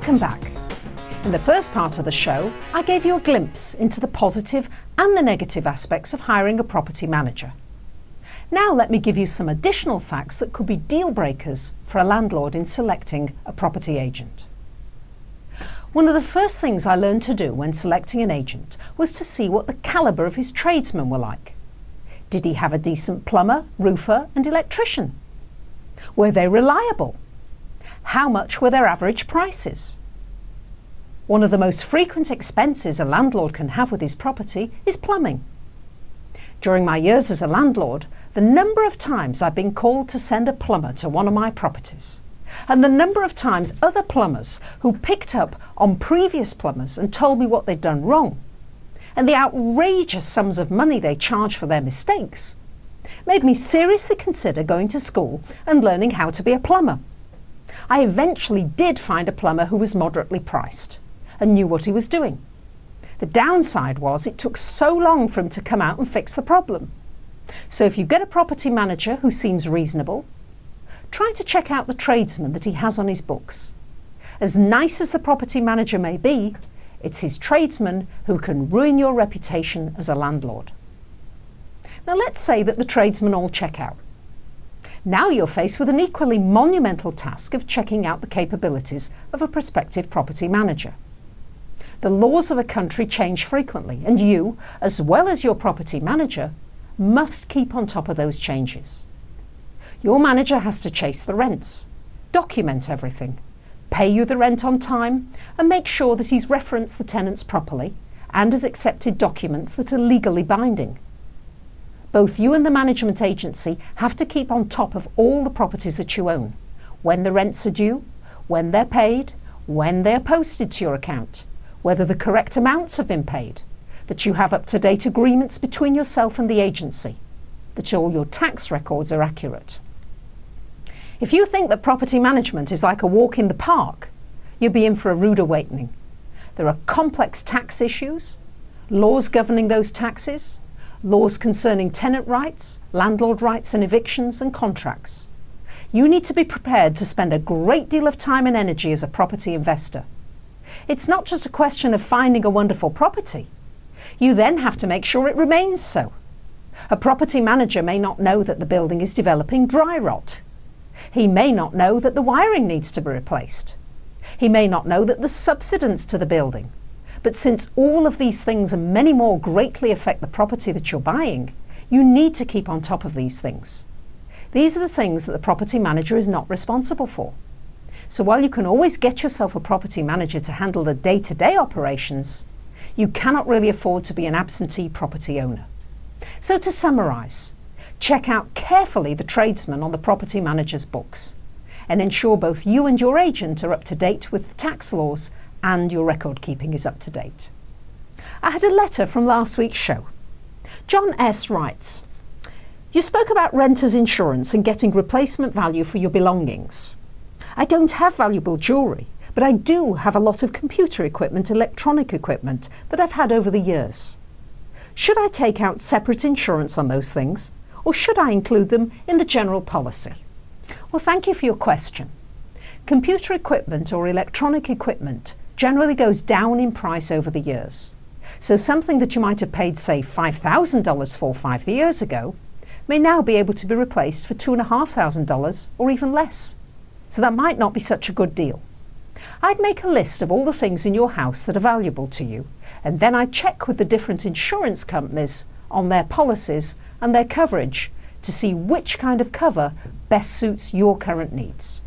Welcome back. In the first part of the show, I gave you a glimpse into the positive and the negative aspects of hiring a property manager. Now let me give you some additional facts that could be deal breakers for a landlord in selecting a property agent. One of the first things I learned to do when selecting an agent was to see what the calibre of his tradesmen were like. Did he have a decent plumber, roofer and electrician? Were they reliable? How much were their average prices? One of the most frequent expenses a landlord can have with his property is plumbing. During my years as a landlord, the number of times I've been called to send a plumber to one of my properties, and the number of times other plumbers who picked up on previous plumbers and told me what they'd done wrong, and the outrageous sums of money they charge for their mistakes, made me seriously consider going to school and learning how to be a plumber. I eventually did find a plumber who was moderately priced and knew what he was doing. The downside was it took so long for him to come out and fix the problem. So if you get a property manager who seems reasonable, try to check out the tradesmen that he has on his books. As nice as the property manager may be, it's his tradesmen who can ruin your reputation as a landlord. Now let's say that the tradesmen all check out. Now you're faced with an equally monumental task of checking out the capabilities of a prospective property manager. The laws of a country change frequently, and you, as well as your property manager, must keep on top of those changes. Your manager has to chase the rents, document everything, pay you the rent on time, and make sure that he's referenced the tenants properly and has accepted documents that are legally binding. Both you and the management agency have to keep on top of all the properties that you own, when the rents are due, when they're paid, when they're posted to your account, whether the correct amounts have been paid, that you have up-to-date agreements between yourself and the agency, that all your tax records are accurate. If you think that property management is like a walk in the park, you'll be in for a rude awakening. There are complex tax issues, laws governing those taxes, laws concerning tenant rights, landlord rights and evictions and contracts. You need to be prepared to spend a great deal of time and energy as a property investor. It's not just a question of finding a wonderful property. You then have to make sure it remains so. A property manager may not know that the building is developing dry rot. He may not know that the wiring needs to be replaced. He may not know that there's subsidence to the building. But since all of these things and many more greatly affect the property that you're buying, you need to keep on top of these things. These are the things that the property manager is not responsible for. So while you can always get yourself a property manager to handle the day-to-day operations, you cannot really afford to be an absentee property owner. So to summarise, check out carefully the tradesmen on the property manager's books and ensure both you and your agent are up to date with the tax laws and your record keeping is up to date. I had a letter from last week's show. John S. writes, "You spoke about renters' insurance and getting replacement value for your belongings. I don't have valuable jewellery, but I do have a lot of computer equipment, electronic equipment that I've had over the years. Should I take out separate insurance on those things, or should I include them in the general policy?" Well, thank you for your question. Computer equipment or electronic equipment generally goes down in price over the years. So something that you might have paid, say, $5,000 for 5 years ago may now be able to be replaced for $2,500 or even less. So that might not be such a good deal. I'd make a list of all the things in your house that are valuable to you, and then I'd check with the different insurance companies on their policies and their coverage to see which kind of cover best suits your current needs.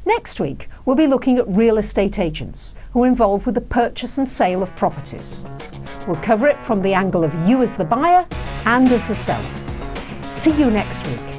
Next week, we'll be looking at real estate agents who are involved with the purchase and sale of properties. We'll cover it from the angle of you as the buyer and as the seller. See you next week.